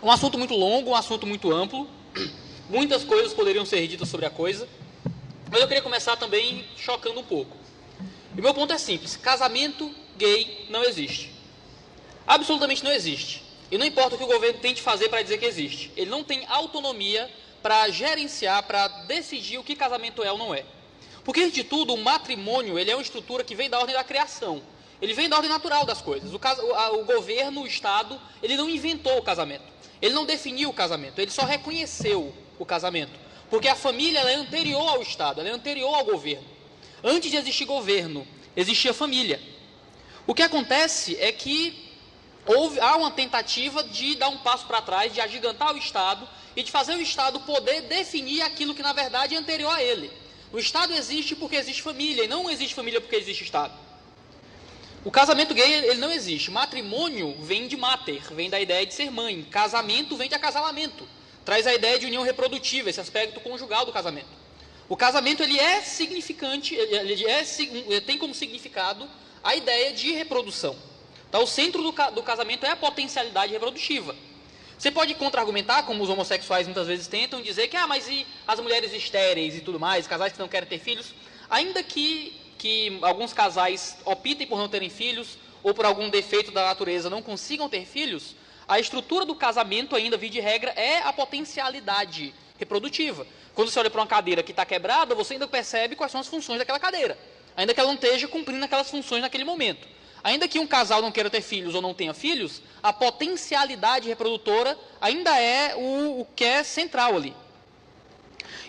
Um assunto muito longo, um assunto muito amplo. Muitas coisas poderiam ser ditas sobre a coisa. Mas eu queria começar também chocando um pouco. E o meu ponto é simples. Casamento gay não existe. Absolutamente não existe. E não importa o que o governo tente fazer para dizer que existe. Ele não tem autonomia para gerenciar, para decidir o que casamento é ou não é. Porque, antes de tudo, o matrimônio ele é uma estrutura que vem da ordem da criação. Ele vem da ordem natural das coisas. O governo, o Estado, ele não inventou o casamento. Ele não definiu o casamento. Ele só reconheceu o casamento. Porque a família ela é anterior ao Estado, ela é anterior ao governo. Antes de existir governo, existia família. O que acontece é que há uma tentativa de dar um passo para trás, de agigantar o Estado e de fazer o Estado poder definir aquilo que na verdade é anterior a ele. O Estado existe porque existe família, e não existe família porque existe Estado. O casamento gay ele não existe. Matrimônio vem de mater, vem da ideia de ser mãe. Casamento vem de acasalamento. Traz a ideia de união reprodutiva, esse aspecto conjugal do casamento. O casamento ele é significante, ele tem como significado a ideia de reprodução. Então, o centro do casamento é a potencialidade reprodutiva. Você pode contra-argumentar, como os homossexuais muitas vezes tentam, dizer que, mas e as mulheres estéreis e tudo mais, casais que não querem ter filhos? Ainda que alguns casais optem por não terem filhos, ou por algum defeito da natureza não consigam ter filhos, a estrutura do casamento ainda, via de regra, é a potencialidade reprodutiva. Quando você olha para uma cadeira que está quebrada, você ainda percebe quais são as funções daquela cadeira, ainda que ela não esteja cumprindo aquelas funções naquele momento. Ainda que um casal não queira ter filhos ou não tenha filhos, a potencialidade reprodutora ainda é o que é central ali.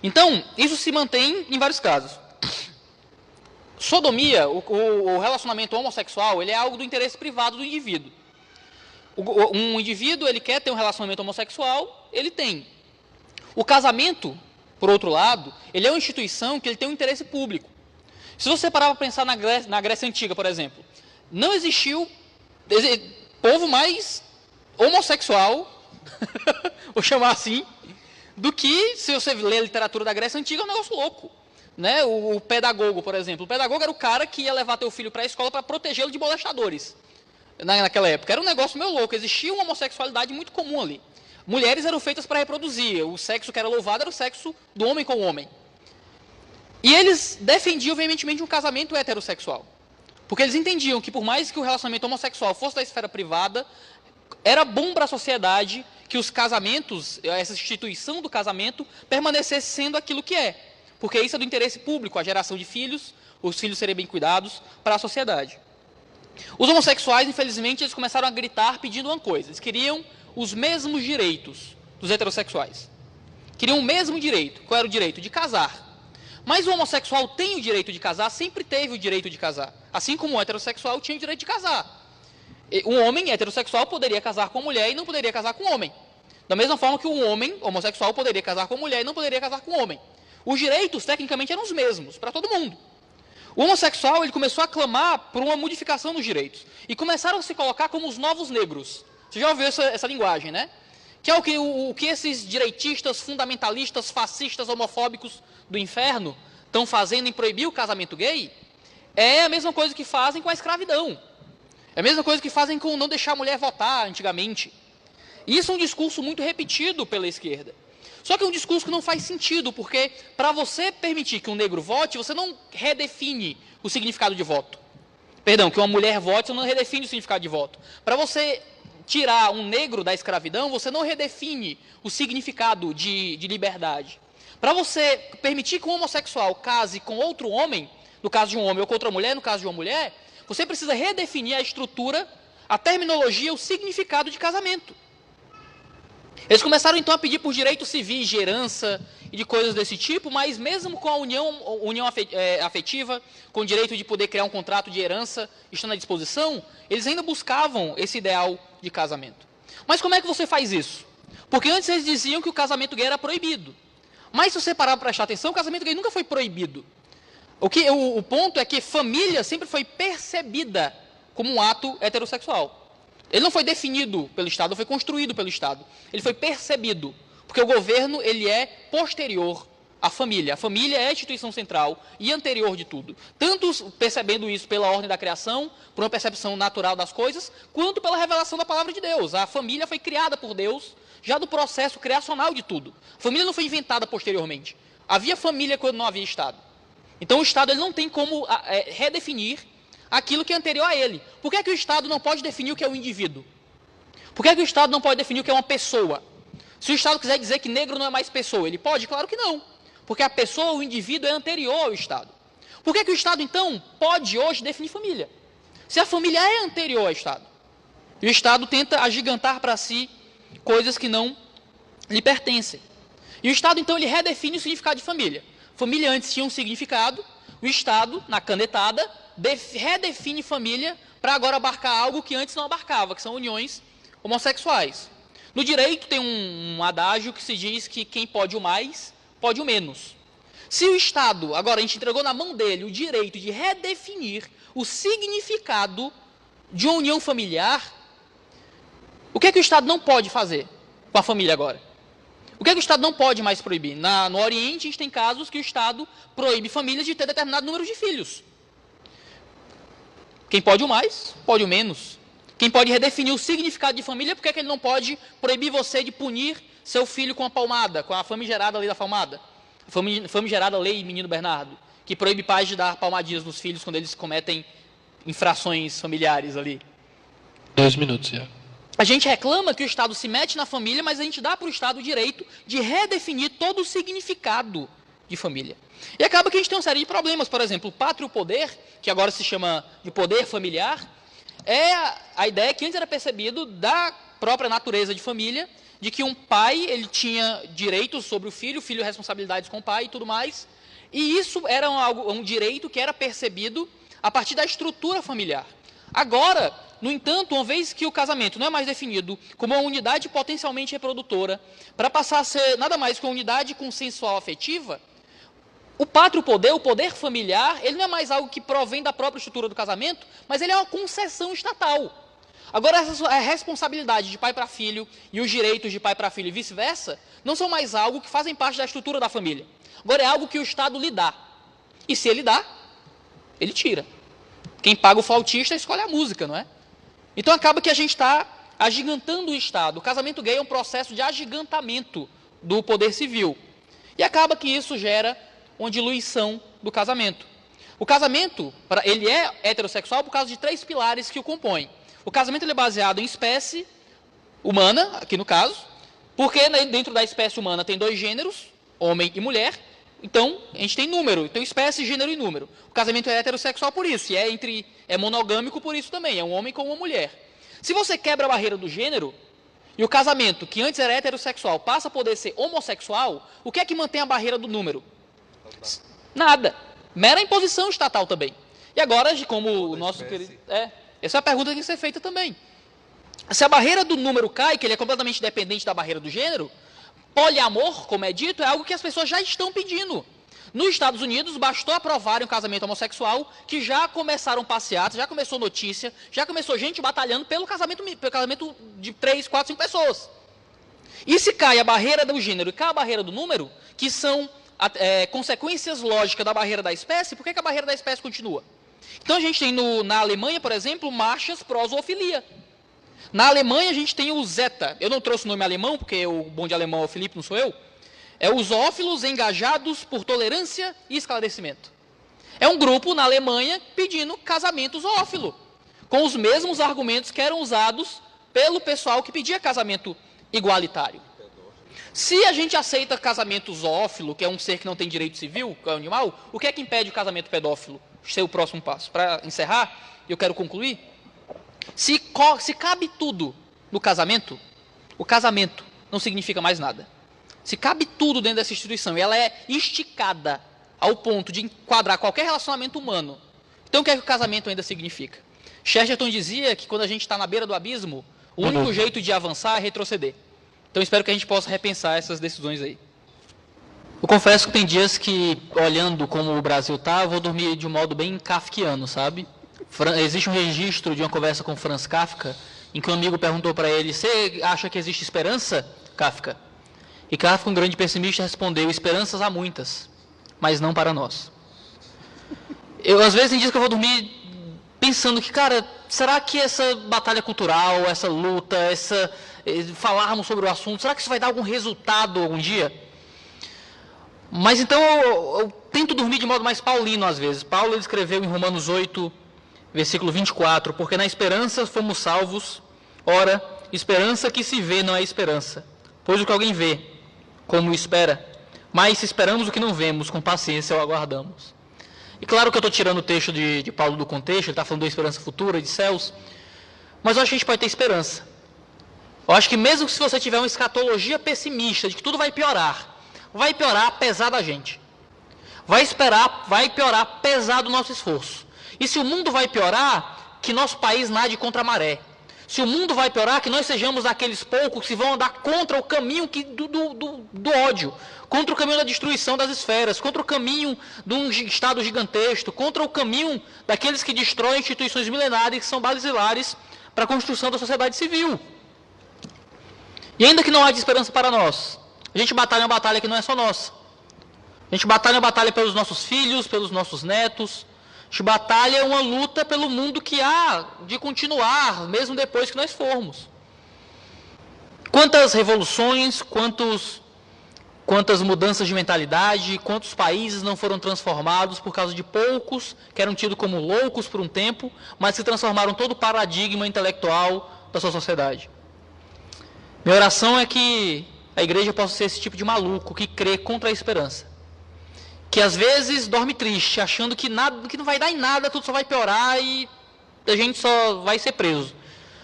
Então, isso se mantém em vários casos. Sodomia, o relacionamento homossexual, ele é algo do interesse privado do indivíduo. Um indivíduo, ele quer ter um relacionamento homossexual, ele tem. O casamento, por outro lado, ele é uma instituição que ele tem um interesse público. Se você parar para pensar na Grécia Antiga, por exemplo, não existiu povo mais homossexual, vou chamar assim, do que, se você ler a literatura da Grécia Antiga, é um negócio louco. Né? O pedagogo, por exemplo. O pedagogo era o cara que ia levar teu filho para a escola para protegê-lo de molestadores. Naquela época. Era um negócio meio louco. Existia uma homossexualidade muito comum ali. Mulheres eram feitas para reproduzir. O sexo que era louvado era o sexo do homem com o homem. E eles defendiam veementemente um casamento heterossexual. Porque eles entendiam que, por mais que o relacionamento homossexual fosse da esfera privada, era bom para a sociedade que os casamentos, essa instituição do casamento, permanecesse sendo aquilo que é. Porque isso é do interesse público, a geração de filhos, os filhos serem bem cuidados para a sociedade. Os homossexuais, infelizmente, eles começaram a gritar pedindo uma coisa. Eles queriam os mesmos direitos dos heterossexuais. Queriam o mesmo direito. Qual era o direito? De casar. Mas o homossexual tem o direito de casar, sempre teve o direito de casar. Assim como o heterossexual tinha o direito de casar. Um homem heterossexual poderia casar com mulher e não poderia casar com homem. Da mesma forma que um homem homossexual poderia casar com mulher e não poderia casar com homem. Os direitos, tecnicamente, eram os mesmos, para todo mundo. O homossexual ele começou a clamar por uma modificação dos direitos. E começaram a se colocar como os novos negros. Você já ouviu essa linguagem, né? Que é o que esses direitistas, fundamentalistas, fascistas, homofóbicos do inferno estão fazendo em proibir o casamento gay. É a mesma coisa que fazem com a escravidão. É a mesma coisa que fazem com não deixar a mulher votar antigamente. E isso é um discurso muito repetido pela esquerda. Só que é um discurso que não faz sentido, porque para você permitir que um negro vote, você não redefine o significado de voto. Perdão, que uma mulher vote, você não redefine o significado de voto. Para você tirar um negro da escravidão, você não redefine o significado de liberdade. Para você permitir que um homossexual case com outro homem, no caso de um homem, ou com outra mulher, no caso de uma mulher, você precisa redefinir a estrutura, a terminologia, o significado de casamento. Eles começaram então a pedir por direitos civis de herança e de coisas desse tipo, mas mesmo com a união afetiva, com o direito de poder criar um contrato de herança, estando à disposição, eles ainda buscavam esse ideal de casamento. Mas como é que você faz isso? Porque antes eles diziam que o casamento gay era proibido. Mas se você parar para prestar atenção, o casamento gay nunca foi proibido. O ponto é que família sempre foi percebida como um ato heterossexual. Ele não foi definido pelo Estado, não foi construído pelo Estado. Ele foi percebido, porque o governo ele é posterior à família. A família é a instituição central e anterior de tudo. Tanto percebendo isso pela ordem da criação, por uma percepção natural das coisas, quanto pela revelação da palavra de Deus. A família foi criada por Deus já do processo criacional de tudo. A família não foi inventada posteriormente. Havia família quando não havia Estado. Então o Estado ele não tem como redefinir aquilo que é anterior a ele. Por que o Estado não pode definir o que é o indivíduo? Por que o Estado não pode definir o que é uma pessoa? Se o Estado quiser dizer que negro não é mais pessoa, ele pode? Claro que não. Porque a pessoa, o indivíduo, é anterior ao Estado. Por que o Estado, então, pode hoje definir família? Se a família é anterior ao Estado. E o Estado tenta agigantar para si coisas que não lhe pertencem. E o Estado, então, ele redefine o significado de família. Família antes tinha um significado, o Estado, na canetada, redefine família para agora abarcar algo que antes não abarcava, que são uniões homossexuais. No direito tem um adágio que se diz que quem pode o mais, pode o menos. Se o Estado, agora a gente entregou na mão dele o direito de redefinir o significado de uma união familiar, o que é que o Estado não pode fazer com a família agora? O que é que o Estado não pode mais proibir? No Oriente, a gente tem casos que o Estado proíbe famílias de ter determinado número de filhos. Quem pode o mais, pode o menos. Quem pode redefinir o significado de família, por que é que ele não pode proibir você de punir seu filho com a palmada, com a famigerada lei da palmada? A famigerada lei Menino Bernardo, que proíbe pais de dar palmadinhas nos filhos quando eles cometem infrações familiares ali. 2 minutos, já. A gente reclama que o Estado se mete na família, mas a gente dá para o Estado o direito de redefinir todo o significado de família. E acaba que a gente tem uma série de problemas. Por exemplo, o pátrio poder, que agora se chama de poder familiar, é a ideia que antes era percebido da própria natureza de família, de que um pai ele tinha direitos sobre o filho responsabilidades com o pai e tudo mais, e isso era um direito que era percebido a partir da estrutura familiar. Agora, no entanto, uma vez que o casamento não é mais definido como uma unidade potencialmente reprodutora, para passar a ser nada mais que uma unidade consensual afetiva, o pátrio poder, o poder familiar, ele não é mais algo que provém da própria estrutura do casamento, mas ele é uma concessão estatal. Agora, a responsabilidade de pai para filho e os direitos de pai para filho e vice-versa não são mais algo que fazem parte da estrutura da família. Agora, é algo que o Estado lhe dá. E se ele dá, ele tira. Quem paga o flautista escolhe a música, não é? Então, acaba que a gente está agigantando o Estado. O casamento gay é um processo de agigantamento do poder civil. E acaba que isso gera uma diluição do casamento. O casamento, ele é heterossexual por causa de 3 pilares que o compõem. O casamento ele é baseado em espécie humana, aqui no caso, porque dentro da espécie humana tem 2 gêneros, homem e mulher, então a gente tem número, então espécie, gênero e número. O casamento é heterossexual por isso, e é monogâmico por isso também, é um homem com uma mulher. Se você quebra a barreira do gênero, e o casamento, que antes era heterossexual, passa a poder ser homossexual, o que é que mantém a barreira do número? Nada. Mera imposição estatal também. E agora, como o nosso querido... essa é a pergunta que tem que ser feita também. Se a barreira do número cai, que ele é completamente dependente da barreira do gênero, poliamor, como é dito, é algo que as pessoas já estão pedindo. Nos Estados Unidos, bastou aprovarem um casamento homossexual, que já começaram passeatas, já começou notícia, já começou gente batalhando pelo casamento de 3, 4, 5 pessoas. E se cai a barreira do gênero e cai a barreira do número, que são consequências lógicas da barreira da espécie, por que a barreira da espécie continua? Então a gente tem na Alemanha, por exemplo, marchas pró-zoofilia. Na Alemanha a gente tem o Zeta. Eu não trouxe o nome alemão, porque o bom de alemão é o Felipe, não sou eu. É os zoófilos engajados por tolerância e esclarecimento. É um grupo na Alemanha pedindo casamento zoófilo, com os mesmos argumentos que eram usados pelo pessoal que pedia casamento igualitário. Se a gente aceita casamento zoófilo, que é um ser que não tem direito civil, que é um animal, o que é que impede o casamento pedófilo ser o próximo passo? Para encerrar, eu quero concluir. Se cabe tudo no casamento, o casamento não significa mais nada. Se cabe tudo dentro dessa instituição e ela é esticada ao ponto de enquadrar qualquer relacionamento humano, então o que é que o casamento ainda significa? Chesterton dizia que quando a gente está na beira do abismo, o único jeito de avançar é retroceder. Então espero que a gente possa repensar essas decisões aí. Eu confesso que tem dias que, olhando como o Brasil está, eu vou dormir de um modo bem kafkiano, sabe? Existe um registro de uma conversa com Franz Kafka, em que um amigo perguntou para ele: você acha que existe esperança, Kafka? E Kafka, um grande pessimista, respondeu: esperanças há muitas, mas não para nós. Às vezes tem dias que eu vou dormir pensando que, cara, será que essa batalha cultural, essa luta, falarmos sobre o assunto? Será que isso vai dar algum resultado algum dia? Mas então eu tento dormir de modo mais paulino às vezes. Paulo ele escreveu em Romanos 8, versículo 24, porque na esperança fomos salvos. Ora, esperança que se vê não é esperança, pois o que alguém vê, como espera, mas se esperamos o que não vemos, com paciência o aguardamos. E claro que eu estou tirando o texto de Paulo do contexto, ele está falando da esperança futura, de céus, mas eu acho que a gente pode ter esperança. Eu acho que mesmo que se você tiver uma escatologia pessimista, de que tudo vai piorar apesar da gente. Vai piorar apesar do nosso esforço. E se o mundo vai piorar, que nosso país nade contra a maré. Se o mundo vai piorar, que nós sejamos aqueles poucos que vão andar contra o caminho do ódio, contra o caminho da destruição das esferas, contra o caminho de um Estado gigantesco, contra o caminho daqueles que destroem instituições milenares que são basilares para a construção da sociedade civil. E ainda que não haja esperança para nós, a gente batalha uma batalha que não é só nossa. A gente batalha uma batalha pelos nossos filhos, pelos nossos netos. A gente batalha uma luta pelo mundo que há de continuar, mesmo depois que nós formos. Quantas revoluções, quantas mudanças de mentalidade, quantos países não foram transformados por causa de poucos, que eram tidos como loucos por um tempo, mas que transformaram todo o paradigma intelectual da sua sociedade. Minha oração é que a igreja possa ser esse tipo de maluco que crê contra a esperança. Que às vezes dorme triste, achando que não vai dar em nada, tudo só vai piorar e a gente só vai ser preso.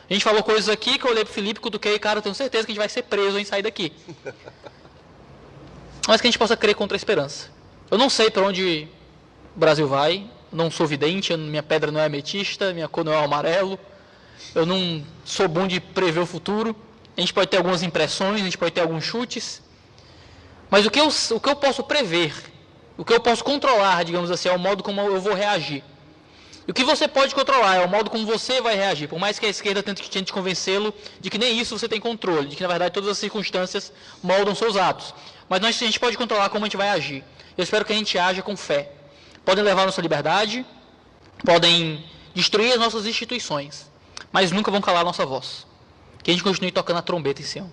A gente falou coisas aqui que eu olhei para o Felipe, cutuquei, cara, eu tenho certeza que a gente vai ser preso em sair daqui. Mas que a gente possa crer contra a esperança. Eu não sei para onde o Brasil vai, não sou vidente, minha pedra não é ametista, minha cor não é amarelo, eu não sou bom de prever o futuro. A gente pode ter algumas impressões, a gente pode ter alguns chutes, mas o que eu posso prever, o que eu posso controlar, digamos assim, é o modo como eu vou reagir. E o que você pode controlar é o modo como você vai reagir, por mais que a esquerda tente convencê-lo de que nem isso você tem controle, de que na verdade todas as circunstâncias moldam seus atos. Mas a gente pode controlar como a gente vai agir. Eu espero que a gente haja com fé. Podem levar a nossa liberdade, podem destruir as nossas instituições, mas nunca vão calar a nossa voz. Que a gente continue tocando a trombeta em Sião.